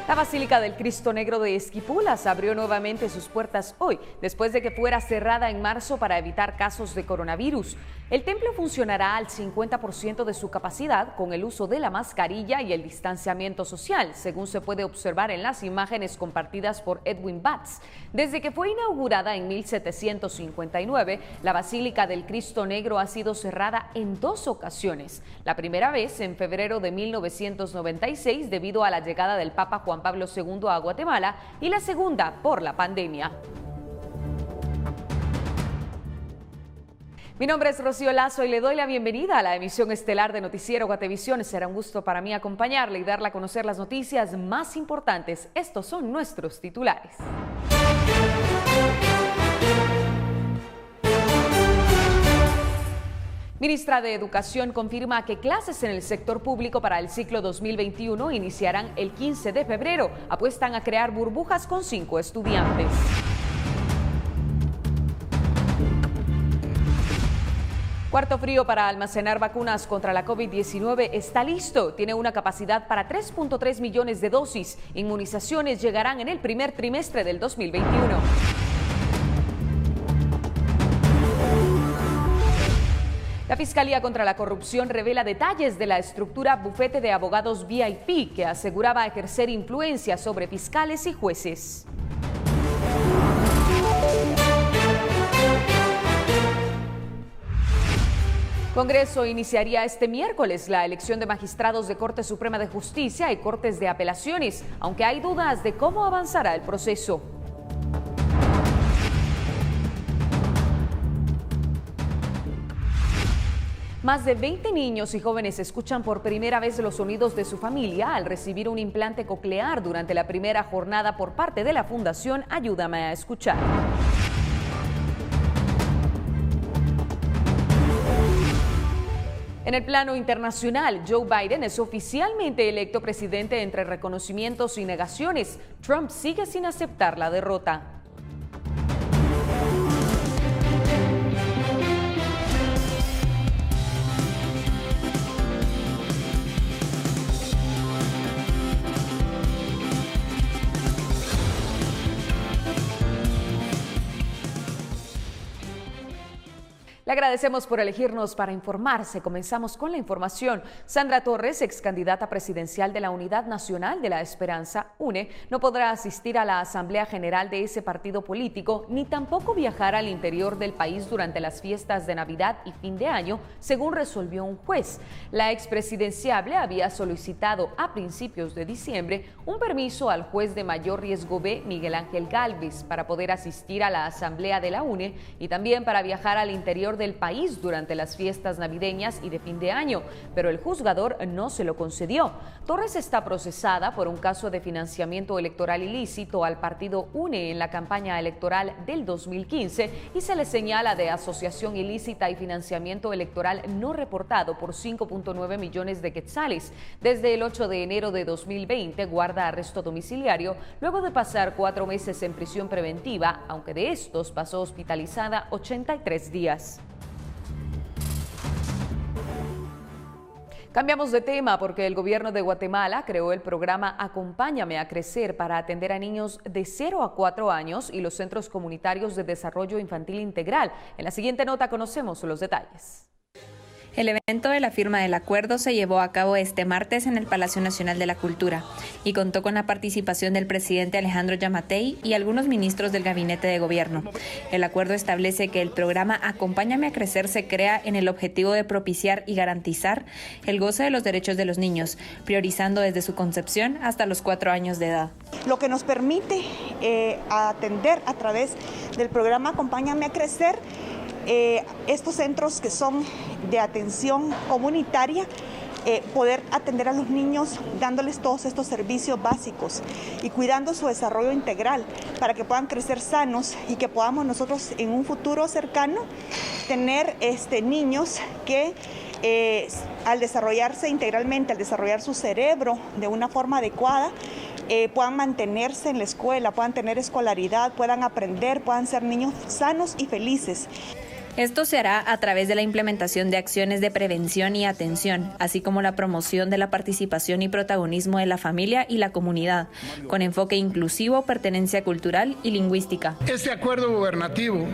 La Basílica del Cristo Negro de Esquipulas abrió nuevamente sus puertas hoy, después de que fuera cerrada en marzo para evitar casos de coronavirus. El templo funcionará al 50% de su capacidad con el uso de la mascarilla y el distanciamiento social, según se puede observar en las imágenes compartidas por Edwin Batts. Desde que fue inaugurada en 1759, la Basílica del Cristo Negro ha sido cerrada en 2 ocasiones. La primera vez en febrero de 1996 debido a la llegada del Papa Juan Pablo II a Guatemala y la segunda por la pandemia. Mi nombre es Rocío Lazo y le doy la bienvenida a la emisión estelar de Noticiero Guatevisión. Será un gusto para mí acompañarle y darle a conocer las noticias más importantes. Estos son nuestros titulares. Ministra de Educación confirma que clases en el sector público para el ciclo 2021 iniciarán el 15 de febrero. Apuestan a crear burbujas con 5 estudiantes. Cuarto Frío para almacenar vacunas contra la COVID-19 está listo. Tiene una capacidad para 3.3 millones de dosis. Inmunizaciones llegarán en el primer trimestre del 2021. La Fiscalía contra la Corrupción revela detalles de la estructura bufete de abogados VIP que aseguraba ejercer influencia sobre fiscales y jueces. Congreso iniciaría este miércoles la elección de magistrados de Corte Suprema de Justicia y Cortes de Apelaciones, aunque hay dudas de cómo avanzará el proceso. Más de 20 niños y jóvenes escuchan por primera vez los sonidos de su familia al recibir un implante coclear durante la primera jornada por parte de la Fundación Ayúdame a Escuchar. En el plano internacional, Joe Biden es oficialmente electo presidente entre reconocimientos y negaciones. Trump sigue sin aceptar la derrota. Le agradecemos por elegirnos para informarse. Comenzamos con la información. Sandra Torres, ex candidata presidencial de la Unidad Nacional de la Esperanza, UNE, no podrá asistir a la Asamblea General de ese partido político, ni tampoco viajar al interior del país durante las fiestas de Navidad y fin de año, según resolvió un juez. La expresidenciable había solicitado a principios de diciembre un permiso al juez de mayor riesgo B, Miguel Ángel Gálvez, para poder asistir a la Asamblea de la UNE y también para viajar al interior del país durante las fiestas navideñas y de fin de año, pero el juzgador no se lo concedió. Torres está procesada por un caso de financiamiento electoral ilícito al partido UNE en la campaña electoral del 2015 y se le señala de asociación ilícita y financiamiento electoral no reportado por 5.9 millones de quetzales. Desde el 8 de enero de 2020 guarda arresto domiciliario luego de pasar 4 meses en prisión preventiva, aunque de estos pasó hospitalizada 83 días. Cambiamos de tema porque el gobierno de Guatemala creó el programa Acompáñame a Crecer para atender a niños de 0 a 4 años y los centros comunitarios de desarrollo infantil integral. En la siguiente nota conocemos los detalles. El evento de la firma del acuerdo se llevó a cabo este martes en el Palacio Nacional de la Cultura y contó con la participación del presidente Alejandro Yamatei y algunos ministros del gabinete de gobierno. El acuerdo establece que el programa Acompáñame a Crecer se crea en el objetivo de propiciar y garantizar el goce de los derechos de los niños, priorizando desde su concepción hasta los 4 años de edad. Lo que nos permite atender a través del programa Acompáñame a Crecer estos centros que son de atención comunitaria, poder atender a los niños dándoles todos estos servicios básicos y cuidando su desarrollo integral para que puedan crecer sanos y que podamos nosotros en un futuro cercano tener niños que al desarrollarse integralmente, al desarrollar su cerebro de una forma adecuada, puedan mantenerse en la escuela, puedan tener escolaridad, puedan aprender, puedan ser niños sanos y felices. Esto se hará a través de la implementación de acciones de prevención y atención, así como la promoción de la participación y protagonismo de la familia y la comunidad, con enfoque inclusivo, pertenencia cultural y lingüística. Este acuerdo gubernativo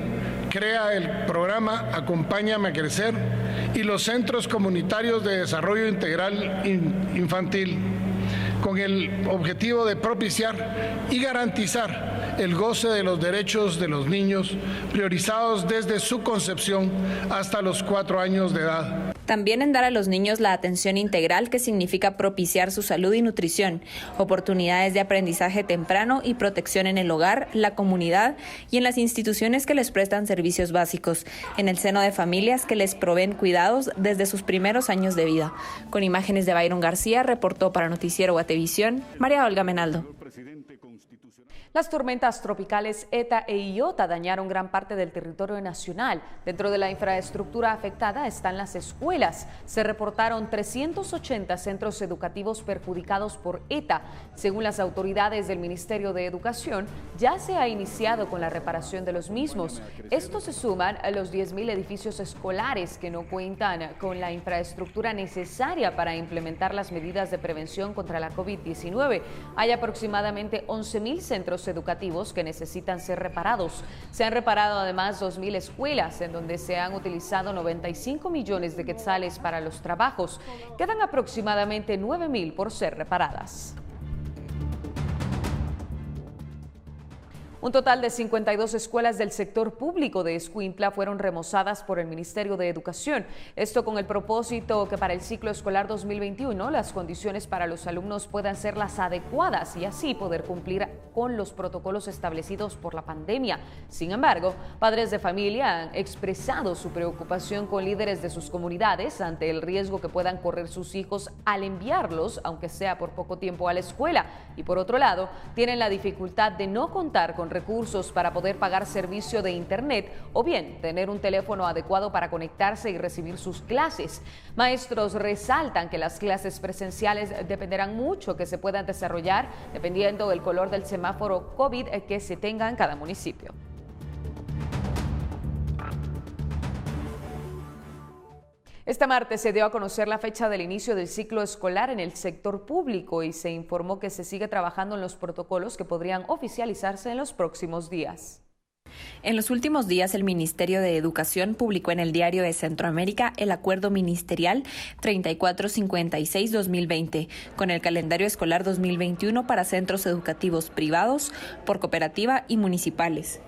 crea el programa Acompáñame a Crecer y los centros comunitarios de desarrollo integral infantil, con el objetivo de propiciar y garantizar el goce de los derechos de los niños, priorizados desde su concepción hasta los 4 años de edad. También en dar a los niños la atención integral, que significa propiciar su salud y nutrición, oportunidades de aprendizaje temprano y protección en el hogar, la comunidad y en las instituciones que les prestan servicios básicos, en el seno de familias que les proveen cuidados desde sus primeros años de vida. Con imágenes de Byron García, reportó para Noticiero Guatevisión, María Olga Menaldo. Las tormentas tropicales ETA e IOTA dañaron gran parte del territorio nacional. Dentro de la infraestructura afectada están las escuelas. Se reportaron 380 centros educativos perjudicados por ETA. Según las autoridades del Ministerio de Educación, ya se ha iniciado con la reparación de los mismos. Estos se suman a los 10.000 edificios escolares que no cuentan con la infraestructura necesaria para implementar las medidas de prevención contra la COVID-19. Hay aproximadamente 11.000 centros educativos que necesitan ser reparados. Se han reparado además 2.000 escuelas, en donde se han utilizado 95 millones de quetzales para los trabajos. Quedan aproximadamente 9.000 por ser reparadas. Un total de 52 escuelas del sector público de Escuintla fueron remozadas por el Ministerio de Educación. Esto con el propósito que para el ciclo escolar 2021 las condiciones para los alumnos puedan ser las adecuadas y así poder cumplir con los protocolos establecidos por la pandemia. Sin embargo, padres de familia han expresado su preocupación con líderes de sus comunidades ante el riesgo que puedan correr sus hijos al enviarlos, aunque sea por poco tiempo, a la escuela. Y por otro lado, tienen la dificultad de no contar con recursos para poder pagar servicio de internet o bien tener un teléfono adecuado para conectarse y recibir sus clases. Maestros resaltan que las clases presenciales dependerán mucho que se puedan desarrollar dependiendo del color del semáforo COVID que se tenga en cada municipio. Este martes se dio a conocer la fecha del inicio del ciclo escolar en el sector público y se informó que se sigue trabajando en los protocolos que podrían oficializarse en los próximos días. En los últimos días, el Ministerio de Educación publicó en el Diario de Centroamérica el Acuerdo Ministerial 3456-2020 con el calendario escolar 2021 para centros educativos privados, por cooperativa y municipales,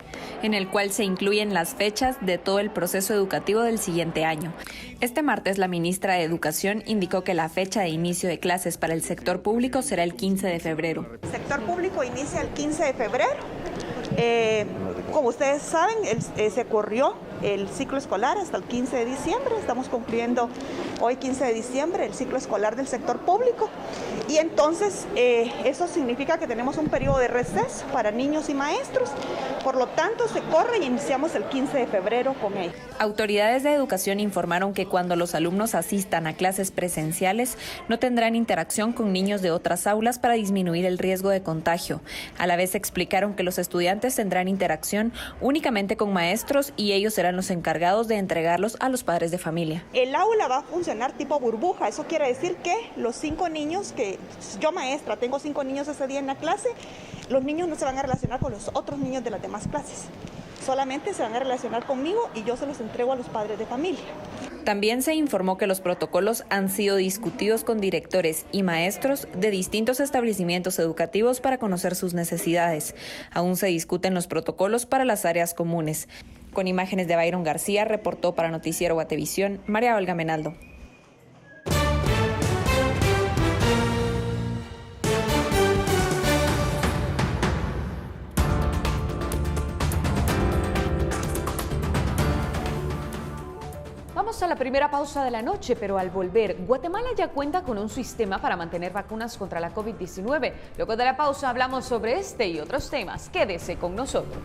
en el cual se incluyen las fechas de todo el proceso educativo del siguiente año. Este martes, la ministra de Educación indicó que la fecha de inicio de clases para el sector público será el 15 de febrero. El sector público inicia el 15 de febrero. Como ustedes saben, se corrió el ciclo escolar hasta el 15 de diciembre. Estamos cumpliendo hoy 15 de diciembre el ciclo escolar del sector público y entonces eso significa que tenemos un periodo de receso para niños y maestros. Por lo tanto, se corre y iniciamos el 15 de febrero con ellos. Autoridades de educación informaron que cuando los alumnos asistan a clases presenciales no tendrán interacción con niños de otras aulas para disminuir el riesgo de contagio. A la vez explicaron que los estudiantes tendrán interacción únicamente con maestros y ellos serán los encargados de entregarlos a los padres de familia. El aula va a funcionar tipo burbuja. Eso quiere decir que los 5 niños que yo maestra, tengo 5 niños ese día en la clase, los niños no se van a relacionar con los otros niños de las demás clases. Solamente se van a relacionar conmigo y yo se los entrego a los padres de familia. También se informó que los protocolos han sido discutidos con directores y maestros de distintos establecimientos educativos para conocer sus necesidades. Aún se discuten los protocolos para las áreas comunes. Con imágenes de Byron García, reportó para Noticiero Guatevisión, María Olga Menaldo. Vamos a la primera pausa de la noche, pero al volver, Guatemala ya cuenta con un sistema para mantener vacunas contra la COVID-19. Luego de la pausa hablamos sobre este y otros temas. Quédese con nosotros.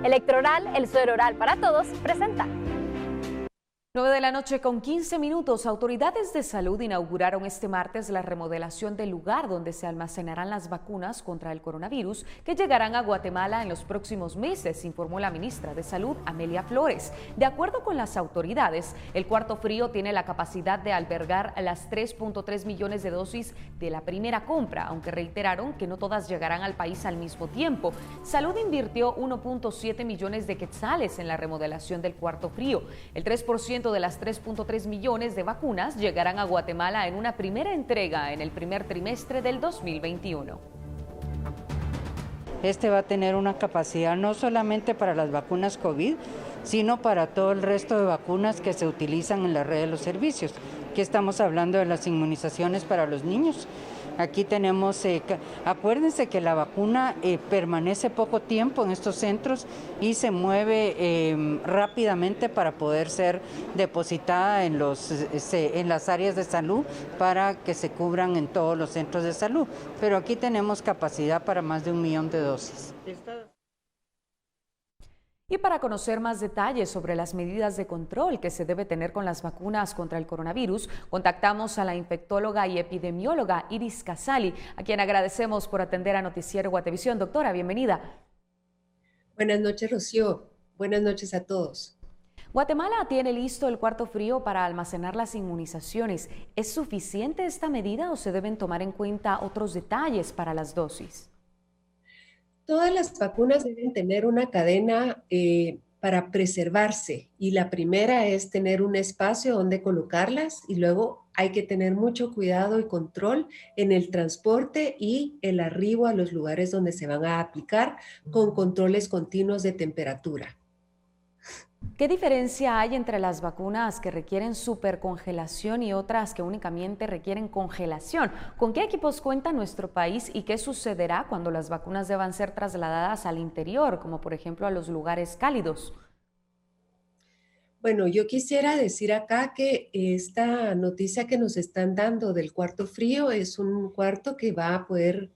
Electroral, el suero oral para todos, presenta. 9 de la noche con 15 minutos. Autoridades de salud inauguraron este martes la remodelación del lugar donde se almacenarán las vacunas contra el coronavirus que llegarán a Guatemala en los próximos meses, informó la ministra de Salud, Amelia Flores. De acuerdo con las autoridades, el cuarto frío tiene la capacidad de albergar las 3.3 millones de dosis de la primera compra, aunque reiteraron que no todas llegarán al país al mismo tiempo. Salud invirtió 1.7 millones de quetzales en la remodelación del cuarto frío. El 3% de las 3.3 millones de vacunas llegarán a Guatemala en una primera entrega en el primer trimestre del 2021. Este va a tener una capacidad no solamente para las vacunas COVID, sino para todo el resto de vacunas que se utilizan en la red de los servicios. Aquí estamos hablando de las inmunizaciones para los niños. Aquí tenemos, acuérdense que la vacuna permanece poco tiempo en estos centros y se mueve rápidamente para poder ser depositada en las áreas de salud para que se cubran en todos los centros de salud. Pero aquí tenemos capacidad para más de 1 millón de dosis. Y para conocer más detalles sobre las medidas de control que se debe tener con las vacunas contra el coronavirus, contactamos a la infectóloga y epidemióloga Iris Casali, a quien agradecemos por atender a Noticiero Guatevisión. Doctora, bienvenida. Buenas noches, Rocío. Buenas noches a todos. Guatemala tiene listo el cuarto frío para almacenar las inmunizaciones. ¿Es suficiente esta medida o se deben tomar en cuenta otros detalles para las dosis? Todas las vacunas deben tener una cadena para preservarse y la primera es tener un espacio donde colocarlas y luego hay que tener mucho cuidado y control en el transporte y el arribo a los lugares donde se van a aplicar con controles continuos de temperatura. ¿Qué diferencia hay entre las vacunas que requieren supercongelación y otras que únicamente requieren congelación? ¿Con qué equipos cuenta nuestro país y qué sucederá cuando las vacunas deban ser trasladadas al interior, como por ejemplo a los lugares cálidos? Bueno, yo quisiera decir acá que esta noticia que nos están dando del cuarto frío es un cuarto que va a poder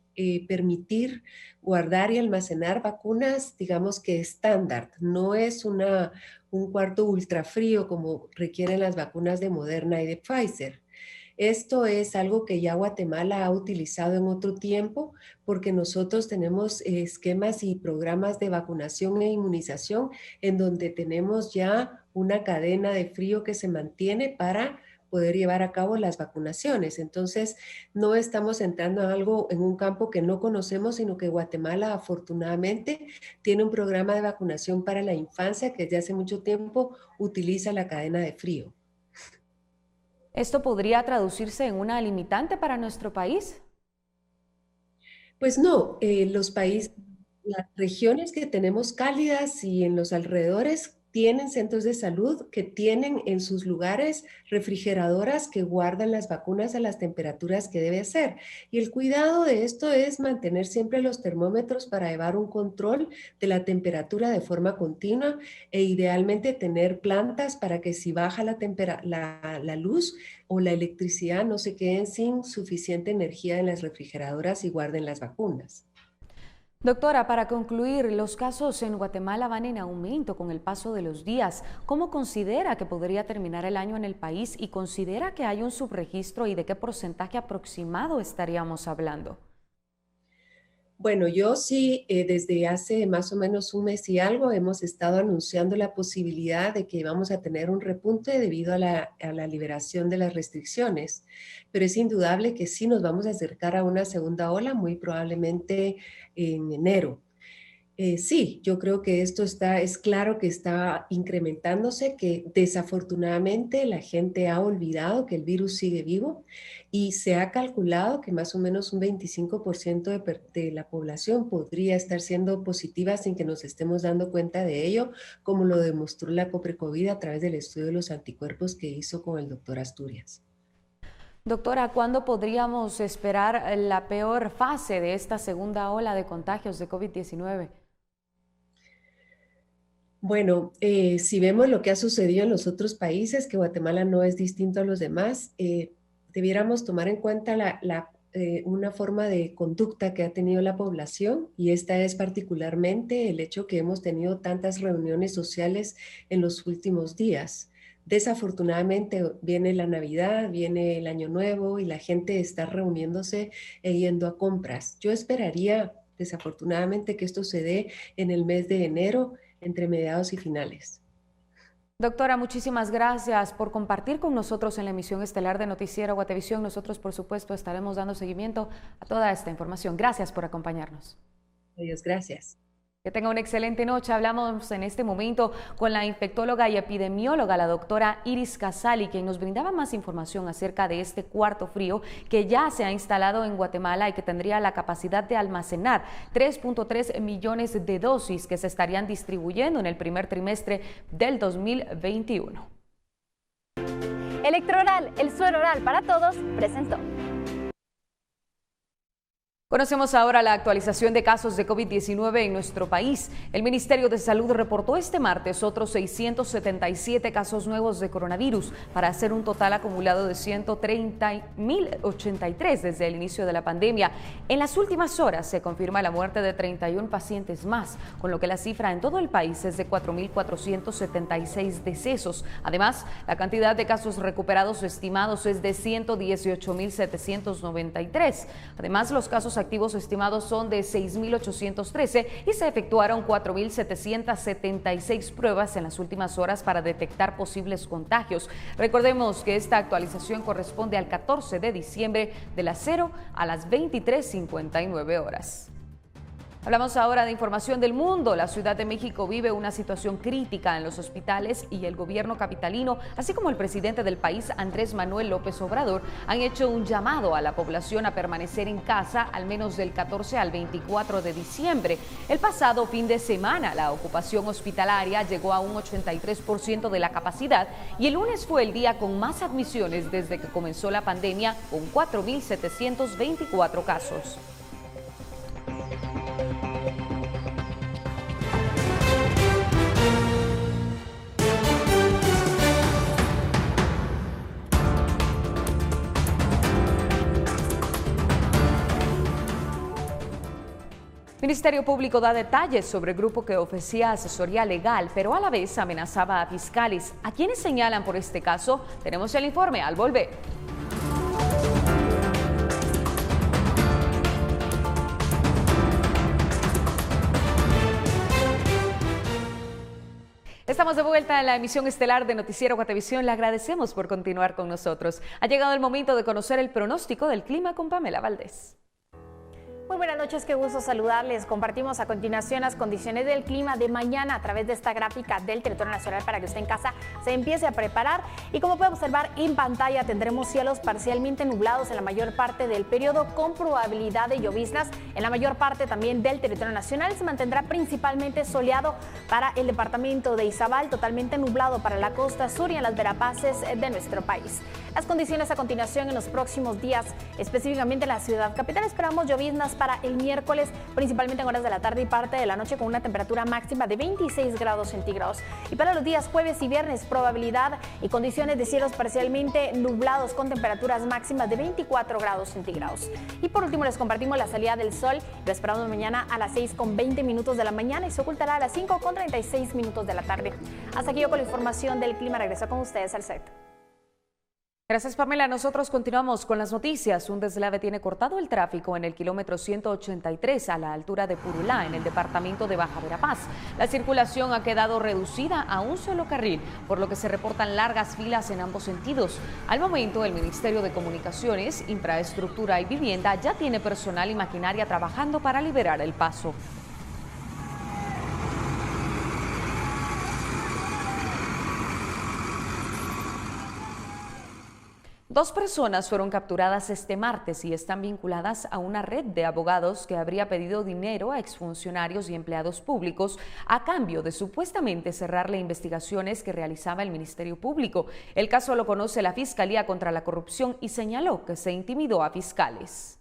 permitir guardar y almacenar vacunas, digamos que estándar. No es un cuarto ultra frío como requieren las vacunas de Moderna y de Pfizer. Esto es algo que ya Guatemala ha utilizado en otro tiempo porque nosotros tenemos esquemas y programas de vacunación e inmunización en donde tenemos ya una cadena de frío que se mantiene para poder llevar a cabo las vacunaciones. Entonces, no estamos entrando en un campo que no conocemos, sino que Guatemala afortunadamente tiene un programa de vacunación para la infancia que desde hace mucho tiempo utiliza la cadena de frío. ¿Esto podría traducirse en una limitante para nuestro país? Pues no, los países, las regiones que tenemos cálidas y en los alrededores tienen centros de salud que tienen en sus lugares refrigeradoras que guardan las vacunas a las temperaturas que debe ser. Y el cuidado de esto es mantener siempre los termómetros para llevar un control de la temperatura de forma continua e idealmente tener plantas para que si baja la luz o la electricidad no se queden sin suficiente energía en las refrigeradoras y guarden las vacunas. Doctora, para concluir, los casos en Guatemala van en aumento con el paso de los días. ¿Cómo considera que podría terminar el año en el país y considera que hay un subregistro y de qué porcentaje aproximado estaríamos hablando? Bueno, yo sí, desde hace más o menos un mes y algo hemos estado anunciando la posibilidad de que vamos a tener un repunte debido a la liberación de las restricciones, pero es indudable que sí nos vamos a acercar a una segunda ola, muy probablemente en enero. Sí, yo creo que esto es claro que está incrementándose, que desafortunadamente la gente ha olvidado que el virus sigue vivo y se ha calculado que más o menos un 25% de la población podría estar siendo positiva sin que nos estemos dando cuenta de ello, como lo demostró la Coprecovid a través del estudio de los anticuerpos que hizo con el doctor Asturias. Doctora, ¿cuándo podríamos esperar la peor fase de esta segunda ola de contagios de COVID-19? Bueno, si vemos lo que ha sucedido en los otros países, que Guatemala no es distinto a los demás, debiéramos tomar en cuenta una forma de conducta que ha tenido la población y esta es particularmente el hecho que hemos tenido tantas reuniones sociales en los últimos días. Desafortunadamente viene la Navidad, viene el Año Nuevo y la gente está reuniéndose e yendo a compras. Yo esperaría, desafortunadamente, que esto se dé en el mes de enero, entre mediados y finales. Doctora, muchísimas gracias por compartir con nosotros en la emisión estelar de Noticiero Guatevisión. Nosotros, por supuesto, estaremos dando seguimiento a toda esta información. Gracias por acompañarnos. Adiós, gracias. Que tenga una excelente noche. Hablamos en este momento con la infectóloga y epidemióloga, la doctora Iris Casali, quien nos brindaba más información acerca de este cuarto frío que ya se ha instalado en Guatemala y que tendría la capacidad de almacenar 3.3 millones de dosis que se estarían distribuyendo en el primer trimestre del 2021. Electroral, el suero oral para todos, presentó. Conocemos ahora la actualización de casos de COVID-19 en nuestro país. El Ministerio de Salud reportó este martes otros 677 casos nuevos de coronavirus, para hacer un total acumulado de 130.083 desde el inicio de la pandemia. En las últimas horas se confirma la muerte de 31 pacientes más, con lo que la cifra en todo el país es de 4.476 decesos. Además, la cantidad de casos recuperados estimados es de 118.793. Además, los casos activos estimados son de 6.813 y se efectuaron 4.776 pruebas en las últimas horas para detectar posibles contagios. Recordemos que esta actualización corresponde al 14 de diciembre de las 0 a las 23:59 horas. Hablamos ahora de información del mundo. La Ciudad de México vive una situación crítica en los hospitales y el gobierno capitalino, así como el presidente del país, Andrés Manuel López Obrador, han hecho un llamado a la población a permanecer en casa al menos del 14 al 24 de diciembre. El pasado fin de semana, la ocupación hospitalaria llegó a un 83% de la capacidad y el lunes fue el día con más admisiones desde que comenzó la pandemia, con 4.724 casos. El Ministerio Público da detalles sobre el grupo que ofrecía asesoría legal, pero a la vez amenazaba a fiscales. ¿A quienes señalan por este caso? Tenemos el informe al volver. Estamos de vuelta en la emisión estelar de Noticiero Guatevisión. Le agradecemos por continuar con nosotros. Ha llegado el momento de conocer el pronóstico del clima con Pamela Valdés. Muy buenas noches, qué gusto saludarles. Compartimos a continuación las condiciones del clima de mañana a través de esta gráfica del territorio nacional para que usted en casa se empiece a preparar. Y como puede observar en pantalla, tendremos cielos parcialmente nublados en la mayor parte del periodo, con probabilidad de lloviznas en la mayor parte también del territorio nacional. Se mantendrá principalmente soleado para el departamento de Izabal, totalmente nublado para la costa sur y en las Verapaces de nuestro país. Las condiciones a continuación en los próximos días, específicamente en la ciudad capital, esperamos lloviznas para el miércoles, principalmente en horas de la tarde y parte de la noche, con una temperatura máxima de 26 grados centígrados. Y para los días jueves y viernes, probabilidad y condiciones de cielos parcialmente nublados con temperaturas máximas de 24 grados centígrados. Y por último les compartimos la salida del sol. Lo esperamos mañana a las 6:20 de la mañana y se ocultará a las 5:36 de la tarde. Hasta aquí yo con la información del clima. Regreso con ustedes al set. Gracias, Pamela. Nosotros continuamos con las noticias. Un deslave tiene cortado el tráfico en el kilómetro 183 a la altura de Purulá, en el departamento de Baja Verapaz. La circulación ha quedado reducida a un solo carril, por lo que se reportan largas filas en ambos sentidos. Al momento, el Ministerio de Comunicaciones, Infraestructura y Vivienda ya tiene personal y maquinaria trabajando para liberar el paso. Dos personas fueron capturadas este martes y están vinculadas a una red de abogados que habría pedido dinero a exfuncionarios y empleados públicos a cambio de supuestamente cerrarle investigaciones que realizaba el Ministerio Público. El caso lo conoce la Fiscalía contra la Corrupción y señaló que se intimidó a fiscales.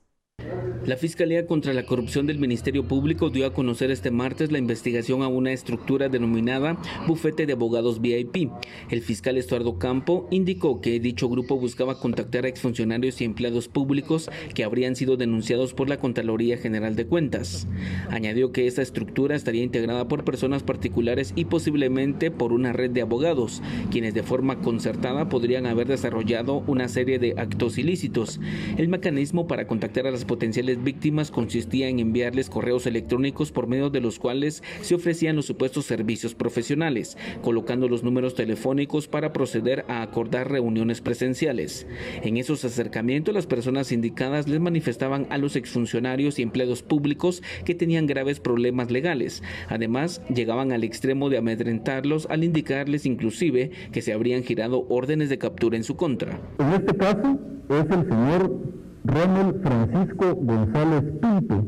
La Fiscalía contra la Corrupción del Ministerio Público dio a conocer este martes la investigación a una estructura denominada Bufete de Abogados VIP. El fiscal Estuardo Campo indicó que dicho grupo buscaba contactar a exfuncionarios y empleados públicos que habrían sido denunciados por la Contraloría General de Cuentas. Añadió que esta estructura estaría integrada por personas particulares y posiblemente por una red de abogados, quienes de forma concertada podrían haber desarrollado una serie de actos ilícitos. El mecanismo para contactar a las potenciales víctimas consistía en enviarles correos electrónicos por medio de los cuales se ofrecían los supuestos servicios profesionales, colocando los números telefónicos para proceder a acordar reuniones presenciales. En esos acercamientos, las personas indicadas les manifestaban a los exfuncionarios y empleados públicos que tenían graves problemas legales. Además, llegaban al extremo de amedrentarlos al indicarles inclusive que se habrían girado órdenes de captura en su contra. En este caso es el señor Ronald Francisco González Pinto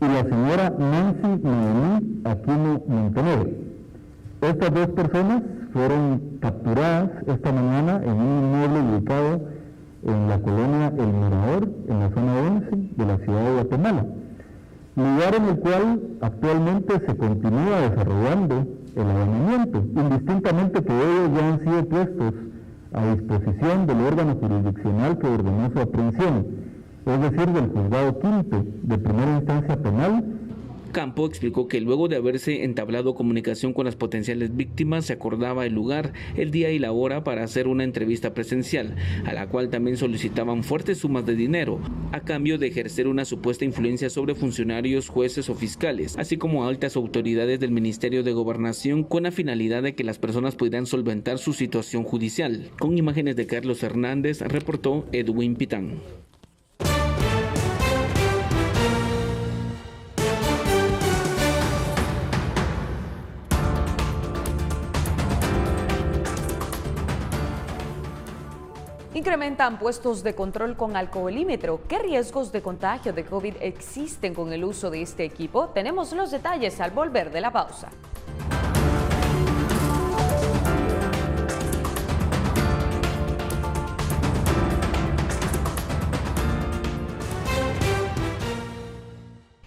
y la señora Nancy Noemí Aquino Montenegro. Estas dos personas fueron capturadas esta mañana en un inmueble ubicado en la colonia El Mirador, en la zona 11 de la ciudad de Guatemala, lugar en el cual actualmente se continúa desarrollando el allanamiento, indistintamente que ellos ya han sido puestos a disposición del órgano jurisdiccional que ordenó su aprehensión, es decir, del juzgado quinto de primera instancia penal. Campo explicó que luego de haberse entablado comunicación con las potenciales víctimas, se acordaba el lugar, el día y la hora para hacer una entrevista presencial, a la cual también solicitaban fuertes sumas de dinero, a cambio de ejercer una supuesta influencia sobre funcionarios, jueces o fiscales, así como altas autoridades del Ministerio de Gobernación, con la finalidad de que las personas pudieran solventar su situación judicial. Con imágenes de Carlos Hernández, reportó Edwin Pitán. Incrementan puestos de control con alcoholímetro. ¿Qué riesgos de contagio de COVID existen con el uso de este equipo? Tenemos los detalles al volver de la pausa.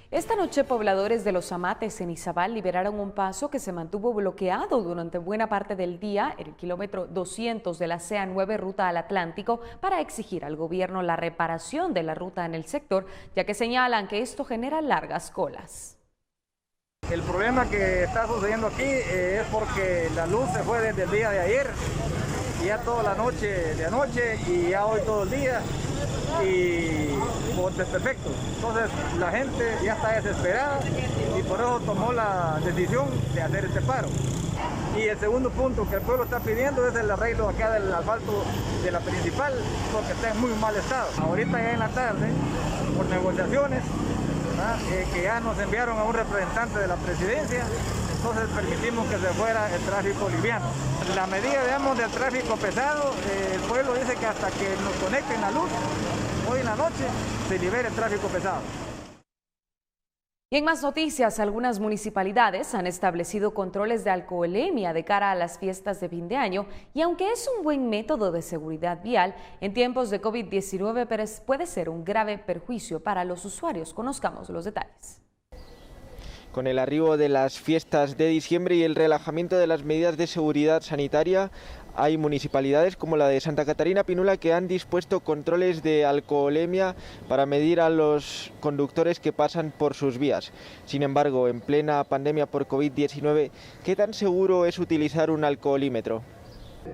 Esta noche, pobladores de Los Amates en Izabal liberaron un paso que se mantuvo bloqueado durante buena parte del día, el kilómetro 200 de la CA9 ruta al Atlántico, para exigir al gobierno la reparación de la ruta en el sector, ya que señalan que esto genera largas colas. El problema que está sucediendo aquí es porque la luz se fue desde el día de ayer, ya toda la noche de anoche y ya hoy todo el día, y por desperfectos. Entonces la gente ya está desesperada y por eso tomó la decisión de hacer este paro. Y el segundo punto que el pueblo está pidiendo es el arreglo acá del asfalto de la principal, porque está en muy mal estado. Ahorita ya en la tarde, por negociaciones, que ya nos enviaron a un representante de la presidencia, entonces permitimos que se fuera el tráfico liviano. La medida, digamos, del tráfico pesado, el pueblo dice que hasta que nos conecten la luz, hoy en la noche, se libere el tráfico pesado. Y en más noticias, algunas municipalidades han establecido controles de alcoholemia de cara a las fiestas de fin de año, y aunque es un buen método de seguridad vial, en tiempos de COVID-19 puede ser un grave perjuicio para los usuarios. Conozcamos los detalles. Con el arribo de las fiestas de diciembre y el relajamiento de las medidas de seguridad sanitaria, hay municipalidades como la de Santa Catarina Pinula que han dispuesto controles de alcoholemia para medir a los conductores que pasan por sus vías. Sin embargo, en plena pandemia por COVID-19, ¿qué tan seguro es utilizar un alcoholímetro?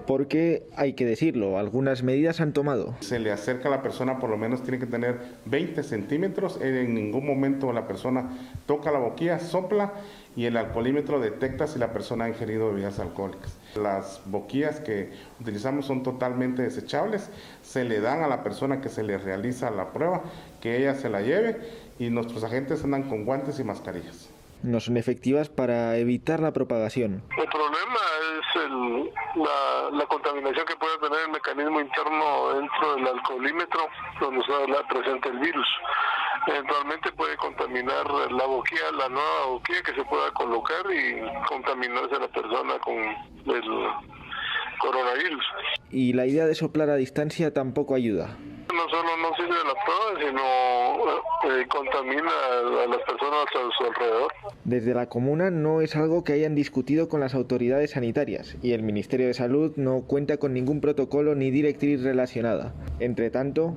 Porque hay que decirlo, algunas medidas han tomado. Se le acerca a la persona, por lo menos tiene que tener 20 centímetros, en ningún momento la persona toca la boquilla, sopla y el alcoholímetro detecta si la persona ha ingerido bebidas alcohólicas. Las boquillas que utilizamos son totalmente desechables, se le dan a la persona que se le realiza la prueba, que ella se la lleve, y nuestros agentes andan con guantes y mascarillas. No son efectivas para evitar la propagación. El problema es la contaminación que puede tener el mecanismo interno dentro del alcoholímetro donde está presente el virus. Eventualmente puede contaminar la boquilla, la nueva boquilla que se pueda colocar y contaminarse a la persona con el coronavirus. Y la idea de soplar a distancia tampoco ayuda. No solo no sirve la prueba, sino contamina a las personas a su alrededor. Desde la comuna no es algo que hayan discutido con las autoridades sanitarias y el Ministerio de Salud no cuenta con ningún protocolo ni directriz relacionada. Entre tanto,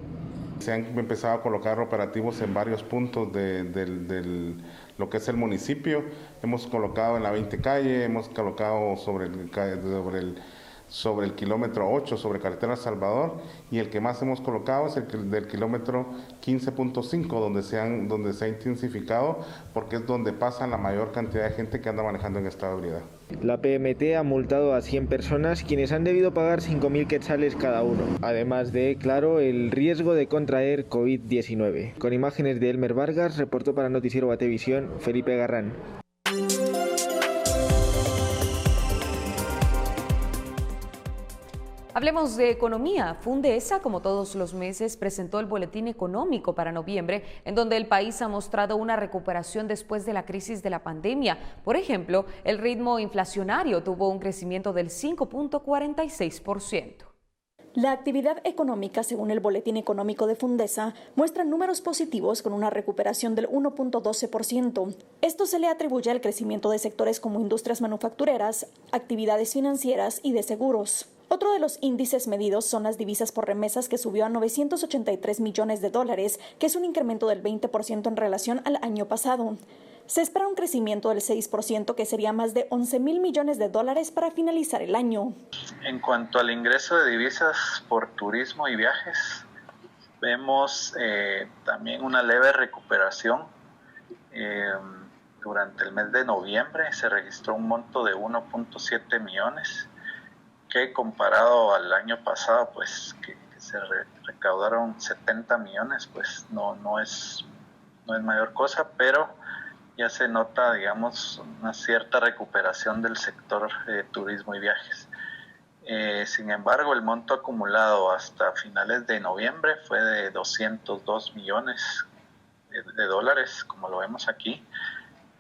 se han empezado a colocar operativos en varios puntos de lo que es el municipio. Hemos colocado en la 20 calle, hemos colocado sobre el kilómetro 8, sobre carretera El Salvador, y el que más hemos colocado es el del kilómetro 15.5, donde se ha intensificado, porque es donde pasa la mayor cantidad de gente que anda manejando en estado de ebriedad. La PMT ha multado a 100 personas, quienes han debido pagar 5.000 quetzales cada uno, además de, claro, el riesgo de contraer COVID-19. Con imágenes de Elmer Vargas, reportó para Noticiero Guatevisión, Felipe Garrán. Hablemos de economía. Fundesa, como todos los meses, presentó el boletín económico para noviembre, en donde el país ha mostrado una recuperación después de la crisis de la pandemia. Por ejemplo, el ritmo inflacionario tuvo un crecimiento del 5.46%. La actividad económica, según el Boletín Económico de Fundesa, muestra números positivos con una recuperación del 1.12%. Esto se le atribuye al crecimiento de sectores como industrias manufactureras, actividades financieras y de seguros. Otro de los índices medidos son las divisas por remesas, que subió a $983 millones, que es un incremento del 20% en relación al año pasado. Se espera un crecimiento del 6%, que sería más de $11.000 millones para finalizar el año. En cuanto al ingreso de divisas por turismo y viajes, vemos también una leve recuperación. Durante el mes de noviembre se registró un monto de 1.7 millones, que comparado al año pasado, pues que se recaudaron 70 millones, pues no es mayor cosa, pero ya se nota, digamos, una cierta recuperación del sector turismo y viajes. Sin embargo, el monto acumulado hasta finales de noviembre fue de 202 millones de dólares, como lo vemos aquí,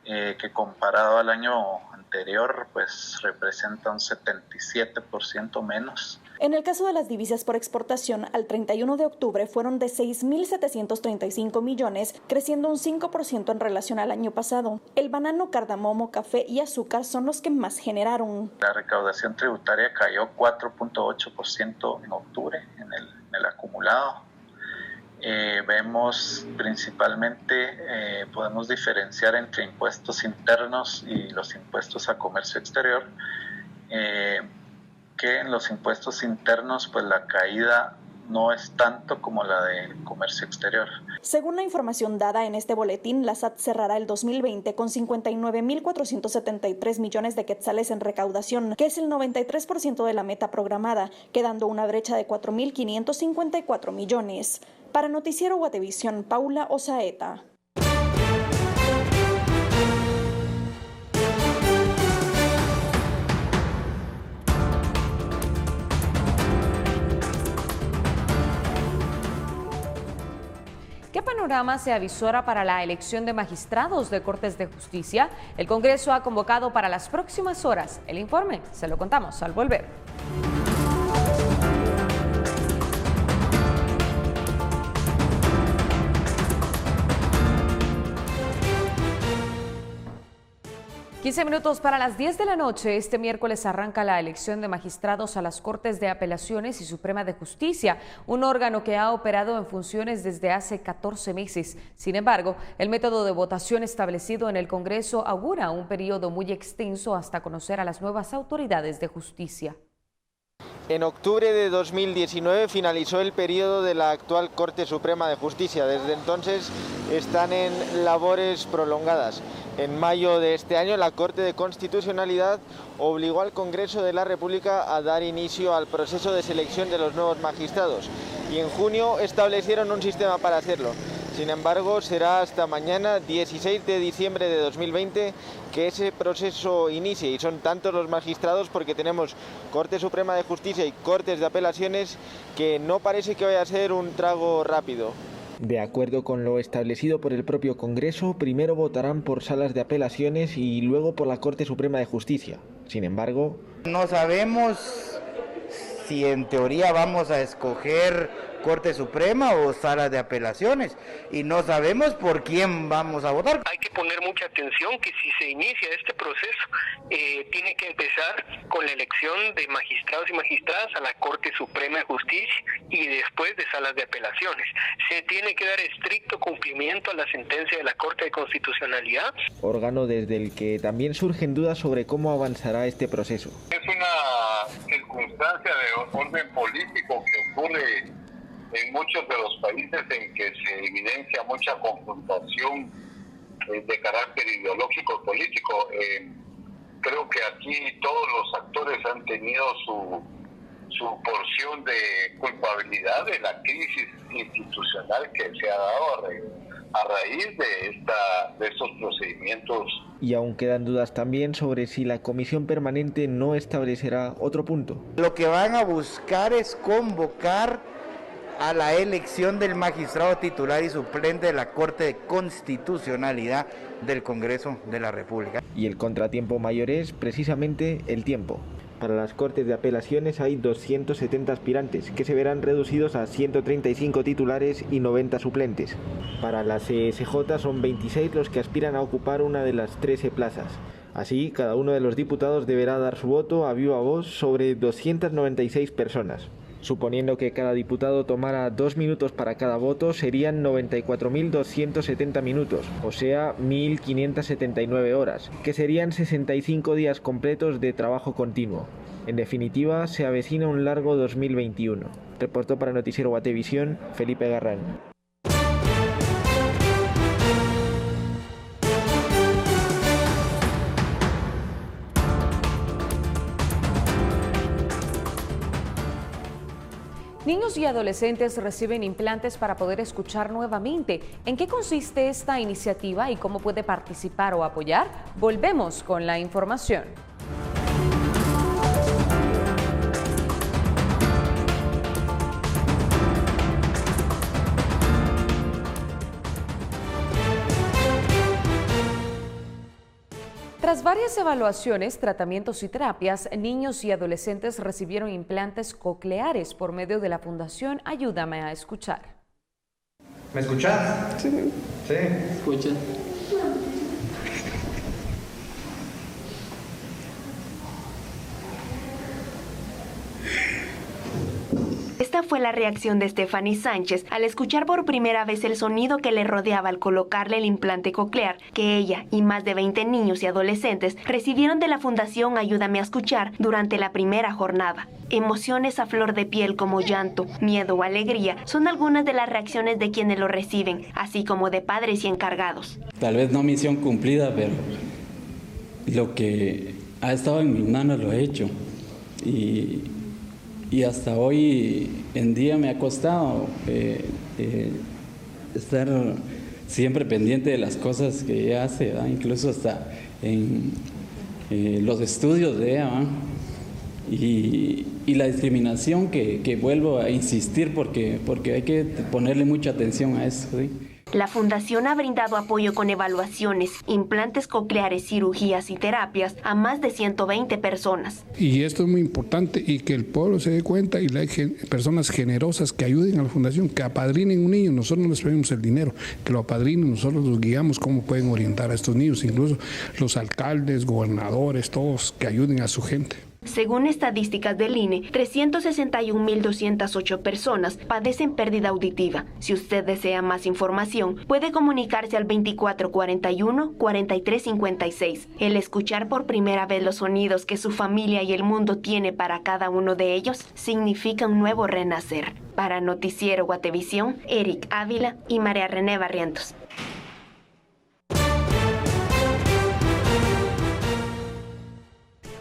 que comparado al año anterior, pues representa un 77% menos. En el caso de las divisas por exportación, al 31 de octubre fueron de 6.735 millones, creciendo un 5% en relación al año pasado. El banano, cardamomo, café y azúcar son los que más generaron. La recaudación tributaria cayó 4.8% en octubre en el acumulado. Vemos principalmente, podemos diferenciar entre impuestos internos y los impuestos a comercio exterior, que en los impuestos internos pues la caída no es tanto como la de comercio exterior. Según la información dada en este boletín, la SAT cerrará el 2020 con 59.473 millones de quetzales en recaudación, que es el 93% de la meta programada, quedando una brecha de 4.554 millones. Para Noticiero Guatevisión, Paula Osaeta. ¿Qué panorama se avisora para la elección de magistrados de Cortes de Justicia? El Congreso ha convocado para las próximas horas. El informe se lo contamos al volver. Minutos para las 10 de la noche. Este miércoles arranca la elección de magistrados a las Cortes de Apelaciones y Suprema de Justicia, un órgano que ha operado en funciones desde hace 14 meses. Sin embargo, el método de votación establecido en el Congreso augura un periodo muy extenso hasta conocer a las nuevas autoridades de justicia. En octubre de 2019 finalizó el periodo de la actual Corte Suprema de Justicia. Desde entonces están en labores prolongadas. En mayo de este año, la Corte de Constitucionalidad obligó al Congreso de la República a dar inicio al proceso de selección de los nuevos magistrados y en junio establecieron un sistema para hacerlo. Sin embargo, será hasta mañana, 16 de diciembre de 2020, que ese proceso inicie, y son tantos los magistrados porque tenemos Corte Suprema de Justicia y Cortes de Apelaciones que no parece que vaya a ser un trago rápido. De acuerdo con lo establecido por el propio Congreso, primero votarán por salas de apelaciones y luego por la Corte Suprema de Justicia. Sin embargo, no sabemos si en teoría vamos a escoger Corte Suprema o salas de apelaciones, y no sabemos por quién vamos a votar. Hay que poner mucha atención que si se inicia este proceso, tiene que empezar con la elección de magistrados y magistradas a la Corte Suprema de Justicia y después de salas de apelaciones. Se tiene que dar estricto cumplimiento a la sentencia de la Corte de Constitucionalidad. Órgano desde el que también surgen dudas sobre cómo avanzará este proceso. Es una circunstancia de orden político que ocurre en muchos de los países en que se evidencia mucha confrontación de carácter ideológico político. Creo que aquí todos los actores han tenido su porción de culpabilidad de la crisis institucional que se ha dado a raíz de estos procedimientos. Y aún quedan dudas también sobre si la comisión permanente no establecerá otro punto. Lo que van a buscar es convocar a la elección del magistrado titular y suplente de la Corte de Constitucionalidad del Congreso de la República. Y el contratiempo mayor es precisamente el tiempo. Para las Cortes de Apelaciones hay 270 aspirantes, que se verán reducidos a 135 titulares y 90 suplentes. Para la CSJ son 26 los que aspiran a ocupar una de las 13 plazas. Así, cada uno de los diputados deberá dar su voto a viva voz sobre 296 personas. Suponiendo que cada diputado tomara 2 minutos para cada voto, serían 94.270 minutos, o sea, 1.579 horas, que serían 65 días completos de trabajo continuo. En definitiva, se avecina un largo 2021. Reportó para Noticiero Guatevisión, Felipe Garrán. Niños y adolescentes reciben implantes para poder escuchar nuevamente. ¿En qué consiste esta iniciativa y cómo puede participar o apoyar? Volvemos con la información. Tras varias evaluaciones, tratamientos y terapias, niños y adolescentes recibieron implantes cocleares por medio de la Fundación Ayúdame a Escuchar. ¿Me escuchas? Sí. Sí. Escucha. Esta fue la reacción de Stephanie Sánchez al escuchar por primera vez el sonido que le rodeaba al colocarle el implante coclear que ella y más de 20 niños y adolescentes recibieron de la Fundación Ayúdame a Escuchar durante la primera jornada. Emociones a flor de piel como llanto, miedo o alegría son algunas de las reacciones de quienes lo reciben, así como de padres y encargados. Tal vez no misión cumplida, pero lo que ha estado en mis manos lo he hecho. Y hasta hoy en día me ha costado estar siempre pendiente de las cosas que ella hace, ¿verdad? Incluso hasta en los estudios de ella, ¿verdad? Y la discriminación que vuelvo a insistir porque hay que ponerle mucha atención a eso, ¿sí? La Fundación ha brindado apoyo con evaluaciones, implantes cocleares, cirugías y terapias a más de 120 personas. Y esto es muy importante y que el pueblo se dé cuenta y hay personas generosas que ayuden a la Fundación, que apadrinen un niño. Nosotros no les pedimos el dinero, que lo apadrinen, nosotros los guiamos cómo pueden orientar a estos niños, incluso los alcaldes, gobernadores, todos que ayuden a su gente. Según estadísticas del INE, 361.208 personas padecen pérdida auditiva. Si usted desea más información, puede comunicarse al 2441-4356. El escuchar por primera vez los sonidos que su familia y el mundo tiene para cada uno de ellos significa un nuevo renacer. Para Noticiero Guatevisión, Eric Ávila y María René Barrientos.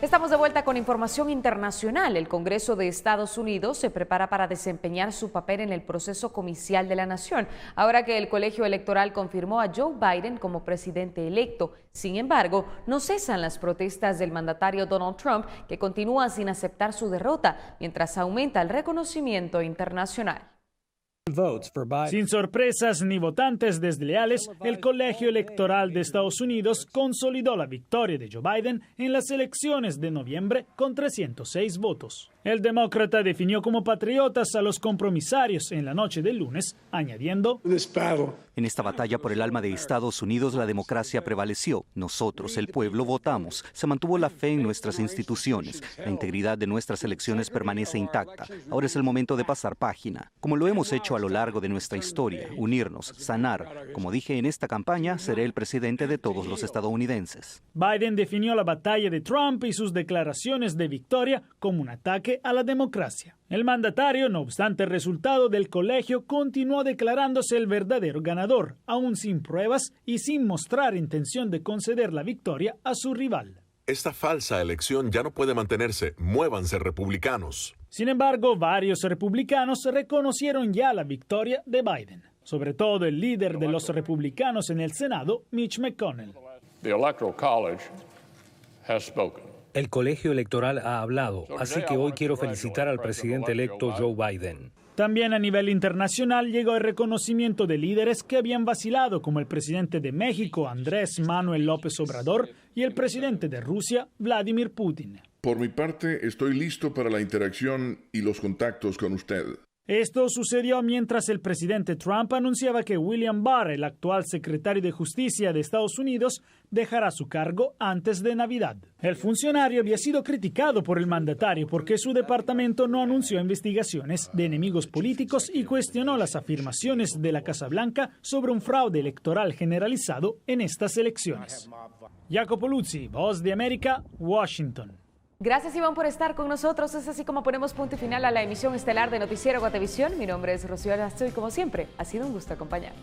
Estamos de vuelta con información internacional. El Congreso de Estados Unidos se prepara para desempeñar su papel en el proceso comicial de la nación, ahora que el colegio electoral confirmó a Joe Biden como presidente electo. Sin embargo, no cesan las protestas del mandatario Donald Trump, que continúa sin aceptar su derrota, mientras aumenta el reconocimiento internacional. Sin sorpresas ni votantes desleales, el Colegio Electoral de Estados Unidos consolidó la victoria de Joe Biden en las elecciones de noviembre con 306 votos. El demócrata definió como patriotas a los compromisarios en la noche del lunes, añadiendo: En esta batalla por el alma de Estados Unidos, la democracia prevaleció. Nosotros, el pueblo, votamos. Se mantuvo la fe en nuestras instituciones. La integridad de nuestras elecciones permanece intacta. Ahora es el momento de pasar página, como lo hemos hecho a lo largo de nuestra historia, unirnos, sanar. Como dije en esta campaña, seré el presidente de todos los estadounidenses. Biden definió la batalla de Trump y sus declaraciones de victoria como un ataque a la democracia. El mandatario, no obstante el resultado del colegio, continuó declarándose el verdadero ganador, aún sin pruebas y sin mostrar intención de conceder la victoria a su rival. Esta falsa elección ya no puede mantenerse. Muévanse, republicanos. Sin embargo, varios republicanos reconocieron ya la victoria de Biden, sobre todo el líder de los republicanos en el Senado, Mitch McConnell. El colegio electoral ha hablado, así que hoy quiero felicitar al presidente electo Joe Biden. También a nivel internacional llegó el reconocimiento de líderes que habían vacilado, como el presidente de México, Andrés Manuel López Obrador, y el presidente de Rusia, Vladimir Putin. Por mi parte, estoy listo para la interacción y los contactos con usted. Esto sucedió mientras el presidente Trump anunciaba que William Barr, el actual secretario de Justicia de Estados Unidos, dejará su cargo antes de Navidad. El funcionario había sido criticado por el mandatario porque su departamento no anunció investigaciones de enemigos políticos y cuestionó las afirmaciones de la Casa Blanca sobre un fraude electoral generalizado en estas elecciones. Jacopo Luzzi, Voz de América, Washington. Gracias, Iván, por estar con nosotros. Es así como ponemos punto y final a la emisión estelar de Noticiero Guatevisión. Mi nombre es Rocío Arazo y, como siempre, ha sido un gusto acompañar.